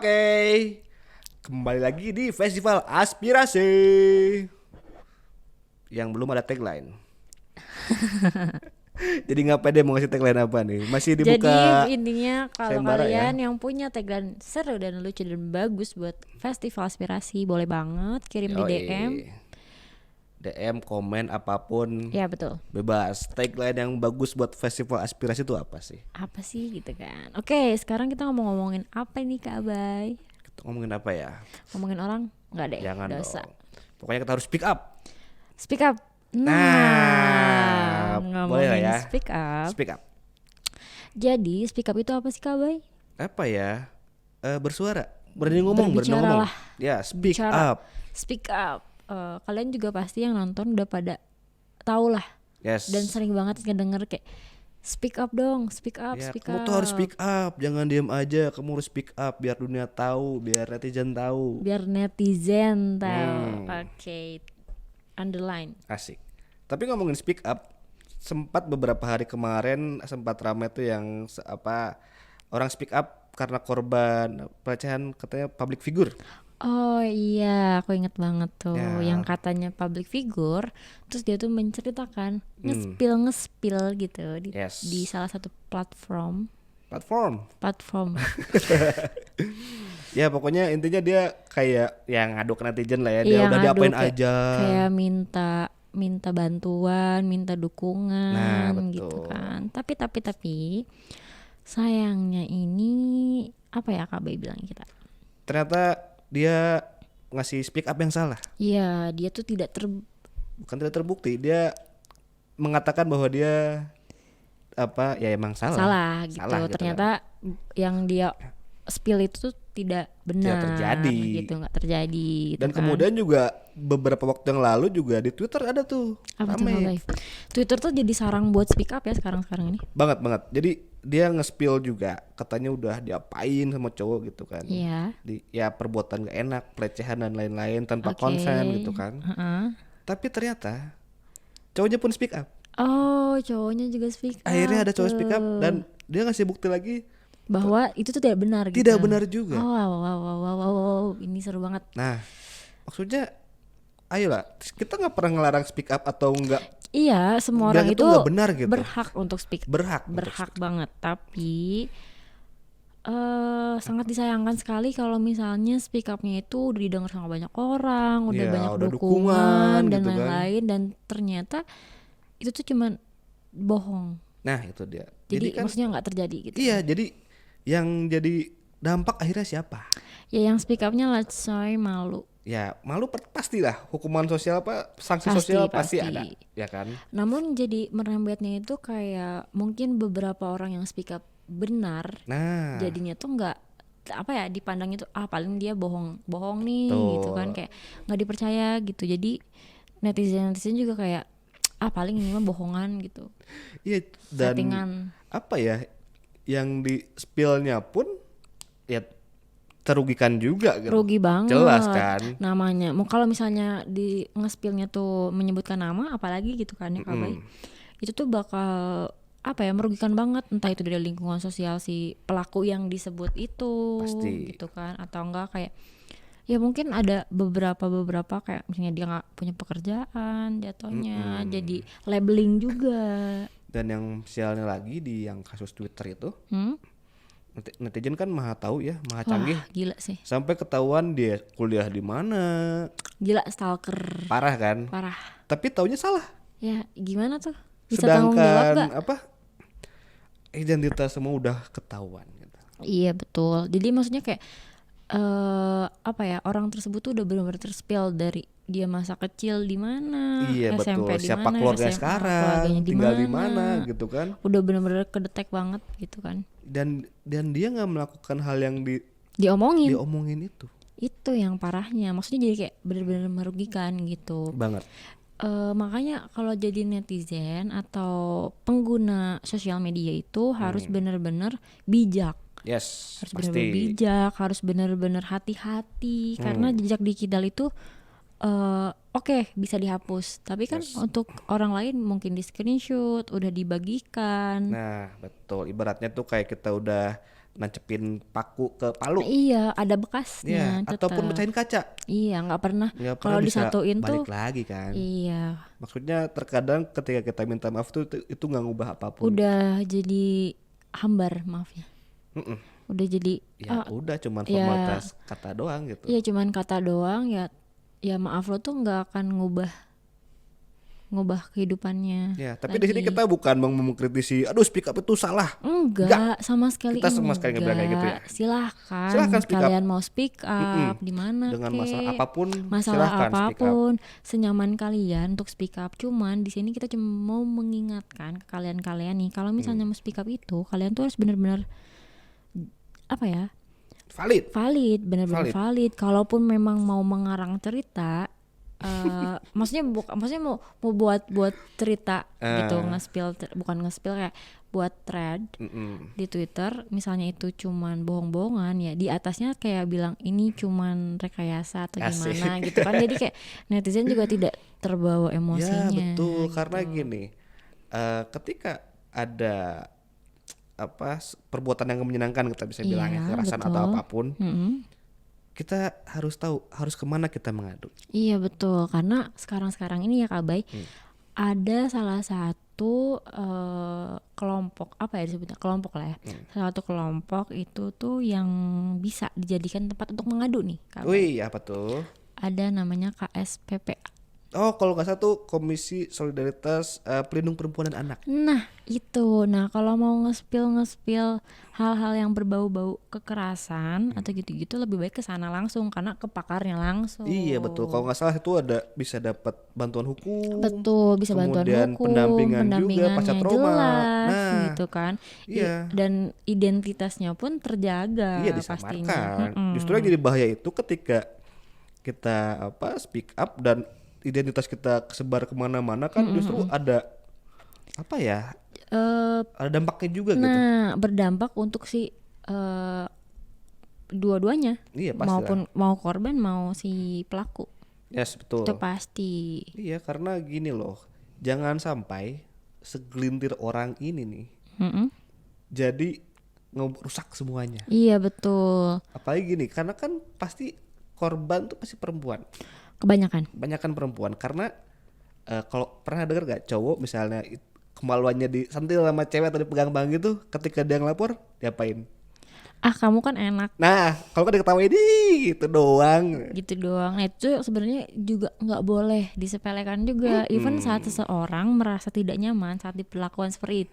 Oke, kembali lagi di Festival Aspirasi yang belum ada tagline. Jadi nggak pede mau ngasih tagline apa nih? Masih Jadi dibuka intinya kalau sayembara kalian ya. yang punya tagline seru dan lucu dan bagus buat Festival Aspirasi, boleh banget kirim di DM. DM, komen apapun Ya betul. bebas. Tagline yang bagus buat Festival Aspirasi itu apa sih? Apa sih gitu kan? Oke, sekarang kita ngomongin apa nih Kak Bay? Kita ngomongin apa ya? Ngomongin orang? Nggak deh, Jangan dosa. dong. Pokoknya kita harus speak up. Speak up. Nah, boleh lah Ngomongin ya. speak up. Speak up. Jadi speak up itu apa sih Kak Bay? Apa ya? Bersuara. Berani ngomong, berani Berbicara ngomong. lah. Ya, speak Bicara. up. Speak up. Kalian juga pasti yang nonton udah pada tahu lah. Yes. Dan sering banget ngedenger kayak speak up dong, speak up, Ya, speak kamu up. tuh harus speak up, jangan diem aja. Kamu harus speak up biar dunia tahu, biar netizen tahu. Biar netizen tahu. Oke. Underline. Asik. Tapi ngomongin speak up, sempat beberapa hari kemarin sempat ramai tuh yang orang speak up karena korban pelecehan katanya public figure. Oh iya, aku inget banget tuh Ya. yang katanya public figure, terus dia tuh menceritakan ngespil gitu Yes. di salah satu platform. Platform. Ya pokoknya intinya dia kayak yang ngadu ke netizen lah ya. Dia Iya, udah ngadu diapain kayak- aja. Kayak minta bantuan, minta dukungan Nah, betul. gitu kan. Tapi sayangnya ini apa ya Kak Bay bilang kita? Ternyata dia ngasih speak up yang salah. Iya, dia tuh Bukan tidak terbukti, dia mengatakan bahwa dia ya emang salah gitu. gitu Ternyata yang dia spill itu tuh tidak benar, terjadi. gitu, nggak terjadi gitu dan kan. kemudian juga beberapa waktu yang lalu juga di Twitter ada tuh Apa tuh rame. Kak Bay? Twitter tuh jadi sarang buat speak up ya sekarang ini. banget jadi dia nge-spill juga katanya udah diapain sama cowok gitu kan. Iya. Ya perbuatan gak enak, pelecehan dan lain-lain tanpa Oke. konsen gitu kan. Heeh. Tapi ternyata cowoknya pun speak up. Oh, cowoknya juga speak up. Akhirnya ada cowok tuh. speak up dan dia ngasih bukti lagi Bahwa itu tuh tidak benar gitu. tidak benar juga. Oh, wow. Ini seru banget. Nah, maksudnya ayolah, kita nggak pernah ngelarang speak up atau enggak. Iya, semua Bilang orang itu itu nggak benar gitu. berhak untuk speak. Berhak untuk Berhak banget. Tapi sangat disayangkan sekali kalau misalnya speak up-nya itu udah didengar sama banyak orang, udah Iya, banyak udah dukungan dukungan dan gitu kan. lain-lain, dan ternyata itu tuh cuman bohong. Nah, itu dia. Jadi kan maksudnya nggak terjadi gitu. iya, jadi yang jadi dampak akhirnya siapa? Ya yang speak up-nya lah coy, malu. Ya, malu pastilah. Hukuman sosial sanksi sosial pasti ada, ya kan? Namun jadi merembetnya itu kayak mungkin beberapa orang yang speak up benar, Nah, jadinya tuh nggak apa ya, dipandangnya tuh paling dia bohong nih Betul. gitu kan, kayak nggak dipercaya gitu. Jadi netizen juga kayak paling ini mah bohongan gitu, iya, dan settingan. apa ya, yang di spillnya pun ya terugikan juga gitu. Rugi banget. Jelas kan? Namanya mau kalau misalnya di ngespillnya tuh menyebutkan nama apalagi gitu kan ya Kak Bay, itu tuh bakal apa ya, merugikan banget, entah itu dari lingkungan sosial si pelaku yang disebut itu. Pasti. Gitu kan, atau enggak kayak ya mungkin ada beberapa kayak misalnya dia nggak punya pekerjaan jatuhnya, jadi labeling juga. Dan yang sialnya lagi di yang kasus Twitter itu, netizen kan maha tahu ya, maha canggih. Wah, gila sih, Sampai ketahuan dia kuliah di mana. gila, stalker Parah kan? parah Tapi taunya salah. ya. Gimana tuh bisa tanggung jawab Sedangkan gak? identitas semua udah ketahuan gitu. Iya betul. Jadi maksudnya kayak apa ya, orang tersebut tuh udah benar-benar terspill dari dia masa kecil di mana, Iya SMP betul. di Siapa mana, keluarganya SMA sekarang, keluarganya tinggal di mana gitu kan. Udah benar-benar kedetek banget gitu kan. Dan dia nggak melakukan hal yang Diomongin. diomongin itu. Itu yang parahnya. Maksudnya jadi kayak benar-benar merugikan gitu. Banget. Makanya kalau jadi netizen atau pengguna sosial media itu harus benar-benar bijak. Yes, Harus pasti. benar-benar bijak, harus benar-benar hati-hati, karena jejak digital itu oke, bisa dihapus, tapi kan untuk orang lain mungkin di screenshot, udah dibagikan. Nah betul, ibaratnya tuh kayak kita udah nancepin paku ke palu. Iya, ada Ya, bekasnya ataupun tetap. mecahin kaca. Iya, nggak pernah Nggak pernah kalau bisa disatuin tuh. balik lagi kan. Iya, Maksudnya terkadang ketika kita minta maaf tuh itu nggak ngubah apapun. udah jadi hambar maafnya. Mm-mm. Udah jadi Ya udah cuman ya, formalitas kata doang gitu. iya cuman kata doang ya. Ya maaf lo tuh nggak akan ngubah kehidupannya Ya, tapi di sini lagi. kita bukan mau mengkritisi, aduh speak up itu salah. Enggak, sama sekali Kita sama sekali nggak bilang kayak gitu ya. Silahkan, Silahkan speak up. kalian mau speak up di mana Dengan masalah kek, apapun, masalah silahkan speak up. apapun, senyaman kalian untuk speak up. Cuman di sini kita cuma mau mengingatkan ke kalian-kalian nih, kalau misalnya mau speak up itu, kalian tuh harus benar-benar apa ya, Valid. benar-benar valid. Kalaupun memang mau mengarang cerita, maksudnya mau buat cerita gitu, bukan nge-spill, kayak buat thread di Twitter, misalnya itu cuman bohong-bohongan, ya di atasnya kayak bilang ini cuman rekayasa atau Asik. gimana gitu kan. Jadi kayak netizen juga tidak terbawa Ya emosinya. betul, karena gini, ketika ada perbuatan yang menyenangkan kita bisa bilang ya, Iya, kekerasan betul. atau apapun, Mm-mm. kita harus tahu harus kemana kita mengadu. Iya betul, karena sekarang ini ya Kak Bay, ada salah satu kelompok, apa ya disebutnya, kelompok lah ya, salah satu kelompok itu tuh yang bisa dijadikan tempat untuk mengadu nih Kak Bay. Wih, apa tuh? Ada namanya KSPPA. Oh, kalau nggak salah tuh Komisi Solidaritas Pelindung Perempuan dan Anak. Nah itu, kalau mau nge-spill hal-hal yang berbau-bau kekerasan atau gitu-gitu, lebih baik ke sana langsung karena ke pakarnya langsung. Iya betul. Kalau nggak salah itu ada bisa dapat bantuan hukum. Betul, bisa bantuan Kemudian hukum, pendampingan juga pasca pendampingannya trauma. jelas Nah, gitu kan. iya. Dan identitasnya pun terjaga Iya pastinya. disamarkan. Justru yang jadi bahaya itu ketika kita speak up dan identitas kita kesebar kemana-mana kan justru ada ada dampaknya juga gitu. Nah, berdampak untuk si dua-duanya, Iya pasti lah. maupun mau korban mau si pelaku. Yes betul. Itu pasti. Iya karena gini loh, jangan sampai segelintir orang ini nih Mm-mm. jadi ngerusak semuanya. Iya betul. Apalagi gini, karena kan pasti korban tuh pasti perempuan. Kebanyakan Perempuan karena kalau pernah denger gak cowok misalnya kemaluannya disentil sama cewek atau dipegang-pegang gitu, ketika dia ngelapor diapain? kamu kan enak Nah, kalau kan diketawain gitu doang. gitu doang. Nah, itu sebenarnya juga nggak boleh disepelekan juga. Even saat seseorang merasa tidak nyaman saat diperlakukan seperti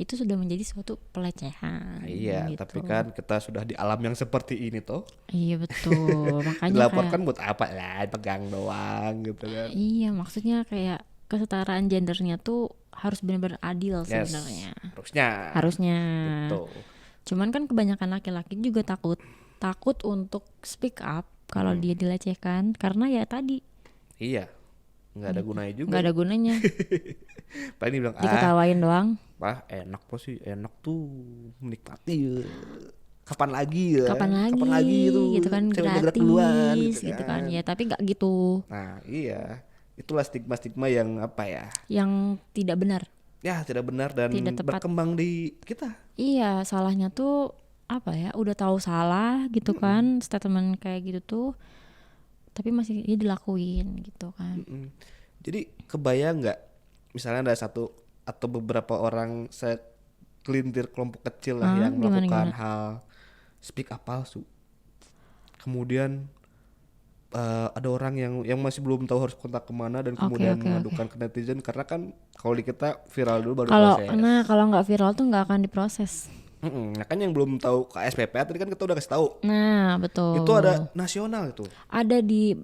itu sudah menjadi suatu pelecehan. Iya, gitu. tapi kan kita sudah di alam yang seperti ini toh. Iya betul. Makanya Dilaporkan kayak, buat apa lah, pegang doang gitu kan. iya maksudnya kayak kesetaraan gendernya tuh harus benar-benar adil Yes, sebenarnya. harusnya. Harusnya. Betul. Cuman kan kebanyakan laki-laki juga takut untuk speak up kalau dia dilecehkan, karena ya tadi Iya, nggak ada gunanya juga. nggak ada gunanya, Paling bilang diketawain doang. enak sih, enak tuh menikmati ya. Kapan lagi ya? Kapan lagi itu gitu kan, ceweknya gerak gratis duluan, gitu kan. Ya tapi nggak gitu, Nah iya, itulah stigma-stigma yang yang tidak benar. ya tidak benar dan Tidak tepat. berkembang di kita. Iya, salahnya tuh apa ya, udah tahu salah gitu kan, statement kayak gitu tuh tapi masih ya dilakuin gitu kan. Jadi kebayang nggak misalnya ada satu atau beberapa orang segelintir kelompok kecil lah yang melakukan hal speak up palsu, kemudian ada orang yang masih belum tahu harus kontak kemana dan kemudian mengadukan ke netizen, karena kan kalau di kita viral dulu baru proses. Kalau nggak viral tuh nggak akan diproses. Nah kan yang belum tahu KSPP tadi kan kita udah kasih tahu. Nah betul. Itu ada nasional itu. Ada di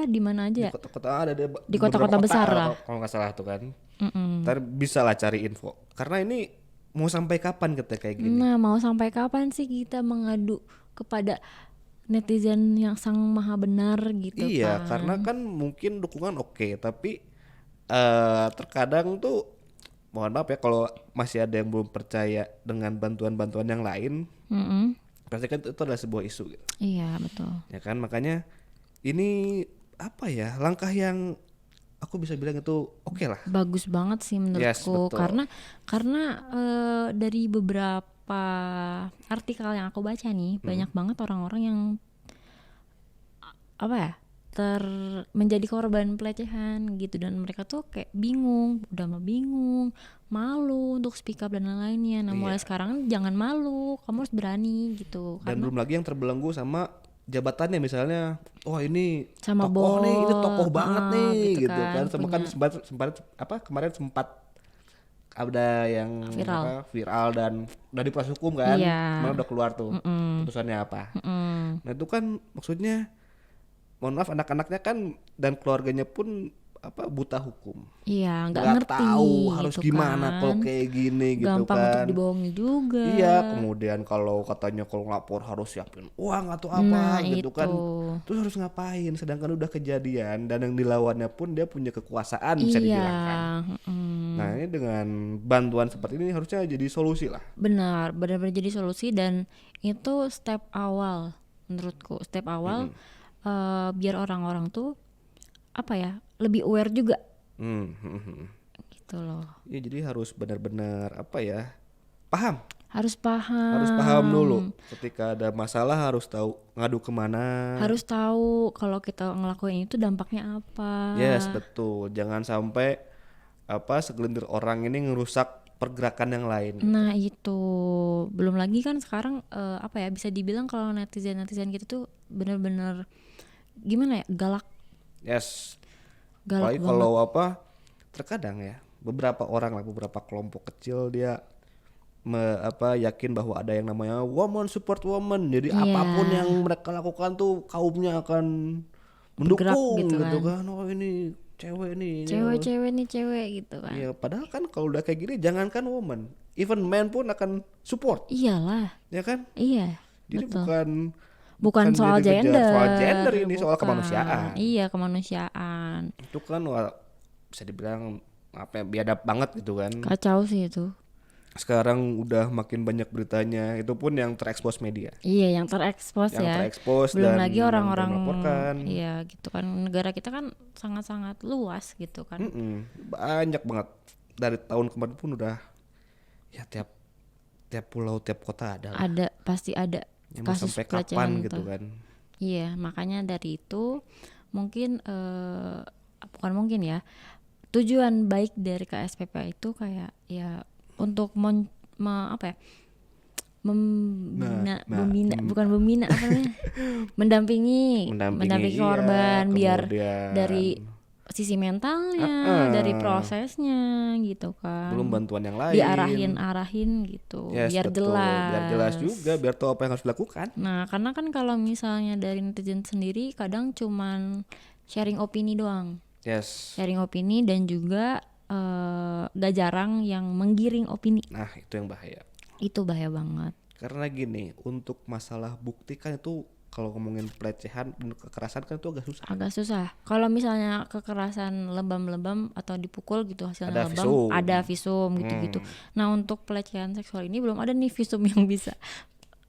di mana aja? Di kota-kota ada di kota-kota besar lah. Kalau nggak salah tuh kan. Ntar bisa lah cari info. Karena ini mau sampai kapan kita kayak gini? Nah mau sampai kapan sih kita mengadu kepada netizen yang sang maha benar gitu kan? Iya, karena kan mungkin dukungan oke, tapi terkadang tuh mohon maaf ya kalau masih ada yang belum percaya dengan bantuan-bantuan yang lain. Pasti kan itu adalah sebuah isu gitu. Iya betul. Ya kan, makanya ini langkah yang aku bisa bilang itu oke lah. Bagus banget sih menurutku. Yes, betul. Karena dari beberapa beberapa artikel yang aku baca nih, banyak banget orang-orang yang apa ya, menjadi korban pelecehan gitu, dan mereka tuh kayak bingung, udah mah bingung, malu untuk speak up dan lain-lainnya. Nah, mulai sekarang jangan malu, kamu harus berani gitu. Dan Karena belum lagi yang terbelenggu sama jabatannya, misalnya oh ini sama tokoh nih, ini tokoh banget nih gitu kan. Sama kan punya sempat apa kemarin sempat ada yang viral. viral dan udah diproses hukum kan, Iya. kemarin udah keluar tuh putusannya apa. Nah itu kan maksudnya, mohon maaf, anak-anaknya kan dan keluarganya pun apa buta hukum, Iya, nggak nggak ngerti tahu harus gitu gimana kalau kan. kayak gini gitu Gampang untuk kan. dibohongi juga. Iya, kemudian kalau katanya kalau ngelapor harus siapin uang atau apa Nah, gitu kan. itu. Terus harus ngapain? Sedangkan udah kejadian dan yang dilawannya pun dia punya kekuasaan bisa Iya, dibilang kan. Nah, ini dengan bantuan seperti ini harusnya jadi solusi lah. benar-benar jadi solusi, dan itu step awal menurutku, step awal biar orang-orang tuh apa ya, lebih aware juga gitu loh. Ya jadi harus benar-benar apa ya? Paham. Harus Harus paham dulu. paham, Ketika ada masalah harus tahu ngadu kemana. harus tahu kalau kita ngelakuin itu dampaknya apa. Yes, betul. Jangan sampai apa segelintir orang ini ngerusak pergerakan yang lain. Nah itu, belum lagi kan sekarang apa ya, bisa dibilang kalau netizen gitu tuh bener-bener gimana ya, galak Yes. galak Apalagi banget. kalau apa terkadang ya beberapa orang lah, beberapa kelompok kecil dia yakin bahwa ada yang namanya woman support woman. Jadi Iya. apapun yang mereka lakukan tuh kaumnya akan Bergerak mendukung gitu gitu kan. kan. Oh ini cewek nih. Cewek-cewek nih, cewek gitu kan. Iya, padahal kan kalau udah kayak gini jangankan woman, even man pun akan support, Iyalah, ya kan? iya, Jadi betul. bukan Soal jadi ngejar gender, soal gender ini, soal bukan. kemanusiaan. Iya, kemanusiaan. Itu kan bisa dibilang apa ya, biadab banget gitu kan. Kacau sih itu. Sekarang udah makin banyak beritanya, itu pun yang terekspos media. Iya, yang terekspos Yang ya. terekspos Belum dan lagi yang orang-orang, melaporkan. iya gitu kan. Negara kita kan sangat-sangat luas gitu kan. Banyak banget. Dari tahun kemarin pun udah ya tiap pulau, tiap kota ada lah. Ada, pasti ada Ya mau kasus sampai pelecehan kapan gitu tuh. kan. Iya, makanya dari itu mungkin bukan mungkin ya, tujuan baik dari KSPPA itu kayak ya untuk apa ya, bukan membina apa namanya, mendampingi Mendampingi, korban, iya, biar kemudian dari sisi mentalnya, dari prosesnya gitu kan, belum bantuan yang lain. diarahin gitu, Yes, biar betul. jelas. Biar jelas juga, biar tahu apa yang harus dilakukan. Nah, karena kan kalau misalnya dari netizen sendiri kadang cuman sharing opini doang. Yes. Sharing opini dan juga gak jarang yang menggiring opini. Nah, itu yang bahaya. Itu bahaya banget. Karena gini, untuk masalah bukti kan itu kalau ngomongin pelecehan dan kekerasan kan itu agak susah. Agak susah. Kalau misalnya kekerasan lebam-lebam atau dipukul gitu hasilnya Ada lebam, visum. ada visum gitu-gitu. Nah, untuk pelecehan seksual ini belum ada nih visum yang bisa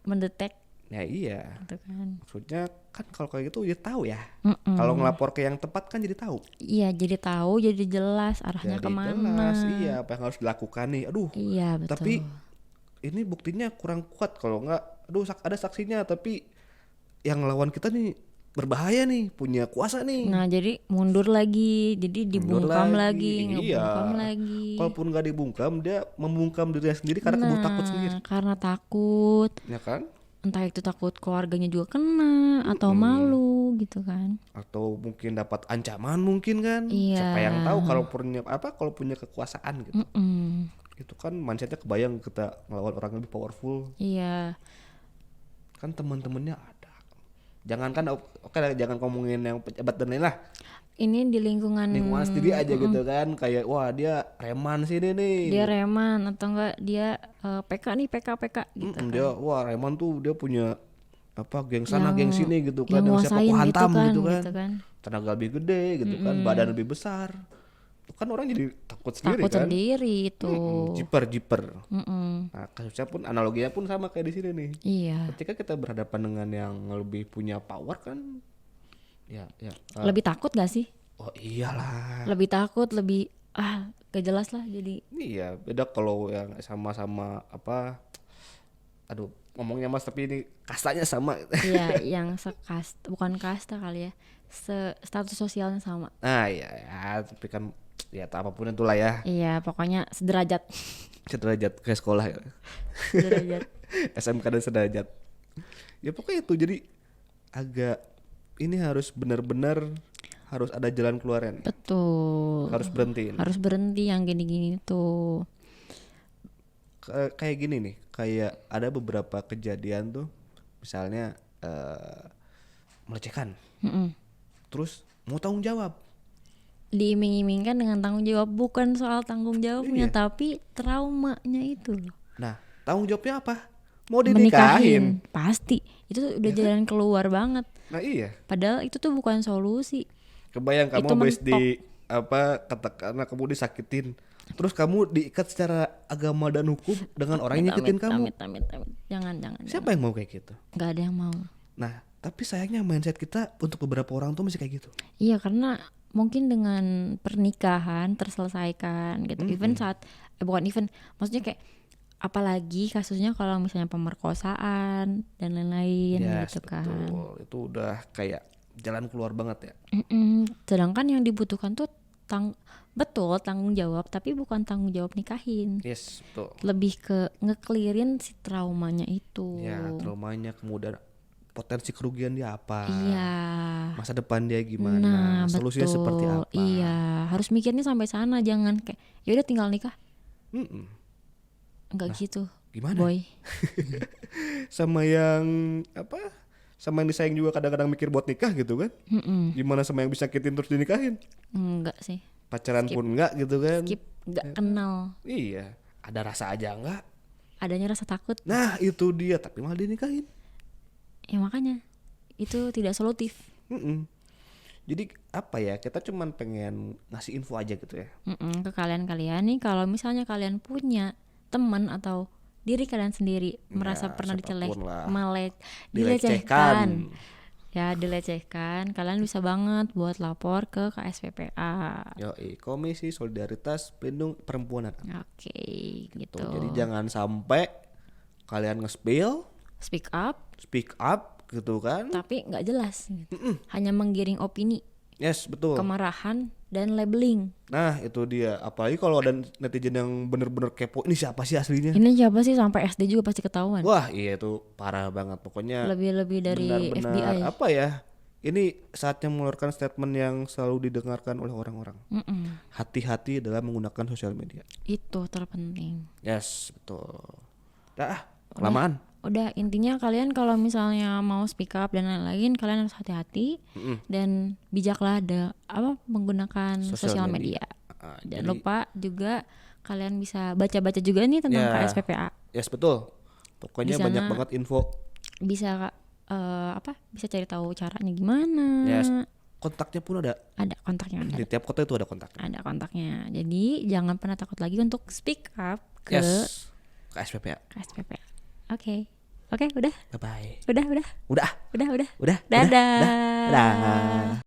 mendetek Ya iya. gitu kan. Maksudnya kan kalau kayak gitu ya tahu ya. Kalau ngelapor ke yang tepat kan jadi tahu. Iya, jadi tahu, jadi jelas arahnya Jadi kemana. jelas, iya apa yang harus dilakukan nih. Aduh. Iya, betul. Tapi ini buktinya kurang kuat, kalau nggak, aduh ada saksinya tapi yang lawan kita nih berbahaya nih, punya kuasa nih. Nah, jadi mundur lagi, jadi dibungkam lagi, ngebungkam Iya. lagi. Kalaupun nggak dibungkam, dia membungkam dirinya sendiri karena keburu takut sendiri, Karena takut, ya kan? entah itu takut keluarganya juga kena atau malu gitu kan. Atau mungkin dapat ancaman mungkin kan? Iya. Siapa yang tahu kalau punya kekuasaan gitu. Itu kan mindsetnya kebayang kita ngelawan orang yang lebih powerful. Iya, Kan teman-temannya ada. Jangankan oke lah, jangan ngomongin yang pejabat dan lain lah. ini di lingkungan Sendiri aja gitu kan, kayak wah dia reman sini nih. dia reman atau enggak dia PK nih, PK gitu. Dia wah reman tuh dia punya apa geng sana geng sini gitu kan, Yang yang siapa nguasain ku hantam gitu gitu kan. kan. Tenaga lebih gede gitu kan, badan lebih besar. Itu kan orang jadi takut sendiri Takut kan. sendiri itu. Jiper. Nah, kasusnya pun analoginya pun sama kayak di sini nih. Iya. Ketika kita berhadapan dengan yang lebih punya power kan, ya Lebih takut gak sih? oh iyalah. Lebih takut, lebih gak jelas lah jadi. Iya, beda kalau yang sama-sama apa aduh ngomongnya mas tapi ini kastanya sama. Iya, yang bukan kasta kali ya, status sosialnya sama. Nah ya tapi kan ya tak apapun itulah ya. Iya, pokoknya sederajat. Sederajat kayak sekolah ya. Sederajat. SMK dan sederajat. Ya pokoknya itu jadi agak ini harus benar-benar harus ada jalan keluarnya nih. Betul. Harus berhenti. Harus berhenti yang gini-gini tuh. Kayak gini nih, kayak ada beberapa kejadian tuh, misalnya melecehkan, terus mau tanggung jawab, diiming-imingkan dengan tanggung jawab, bukan soal tanggung jawabnya tapi traumanya itu loh. Nah tanggung jawabnya apa? Mau dinikahin. Pasti itu udah jalan keluar banget. Nah iya, padahal itu tuh bukan solusi. kebayang kamu itu habis di katakanlah kamu disakitin, terus kamu diikat secara agama dan hukum dengan orang yang nyakitin kamu. Amit. Jangan. Siapa yang mau kayak gitu? Nggak ada yang mau. Nah tapi sayangnya mindset kita untuk beberapa orang tuh masih kayak gitu. Iya, karena mungkin dengan pernikahan terselesaikan gitu. Maksudnya kayak apalagi kasusnya kalau misalnya pemerkosaan dan lain-lain gitu kan. Betul. Itu udah kayak jalan keluar banget ya. Sedangkan yang dibutuhkan tuh betul tanggung jawab, tapi bukan tanggung jawab nikahin. Yes, betul. Lebih ke ngeklirin si traumanya itu. Ya, traumanya, kemudian potensi kerugian dia apa? Iya. Masa depan dia gimana? Nah, solusinya betul. seperti apa? Iya, harus mikirnya sampai sana, jangan kayak ya udah tinggal nikah. Enggak gitu. Gimana? Boy. Sama yang sama yang disayang juga kadang-kadang mikir buat nikah gitu kan? Gimana sama yang bisa kitin terus dinikahin? Enggak sih. Pacaran Skip. pun enggak gitu kan? Skip, enggak kenal. Iya, ada rasa aja enggak? Adanya rasa takut. Nah itu dia, tapi malah dinikahin. Ya makanya itu tidak solutif. Jadi apa ya, kita cuman pengen ngasih info aja gitu ya. Ke kalian nih, kalau misalnya kalian punya teman atau diri kalian sendiri merasa pernah dilecehkan, kalian bisa banget buat lapor ke KSPPA. Yoi, Komisi Solidaritas Pelindung Perempuan. Oke, gitu. Jadi jangan sampai kalian nge-spill, speak up gitu kan? tapi nggak jelas, gitu. Hanya menggiring opini. Yes, betul. Kemarahan dan labeling. Nah itu dia, apalagi kalau ada netizen yang bener-bener kepo, ini siapa sih aslinya? Ini siapa sih, sampai SD juga pasti ketahuan. Wah iya itu parah banget, pokoknya lebih dari benar-benar FBI. apa ya, ini saatnya mengeluarkan statement yang selalu didengarkan oleh orang-orang. Hati-hati dalam menggunakan sosial media. Itu terpenting. Yes, betul. Kelamaan. Udah, intinya kalian kalau misalnya mau speak up dan lain-lain, kalian harus hati-hati dan bijaklah menggunakan sosial media. Jangan lupa juga kalian bisa baca-baca juga nih tentang KSPPA. Yes, betul. Pokoknya banyak banget info. Bisa bisa cari tahu caranya gimana. Yes. Kontaknya pun ada. Ada kontaknya. Di tiap kota itu ada kontaknya. Ada kontaknya. Jadi jangan pernah takut lagi untuk speak up ke KSPPA. Oke, udah. Bye bye. Udah. Udah. Dadah. Dadah.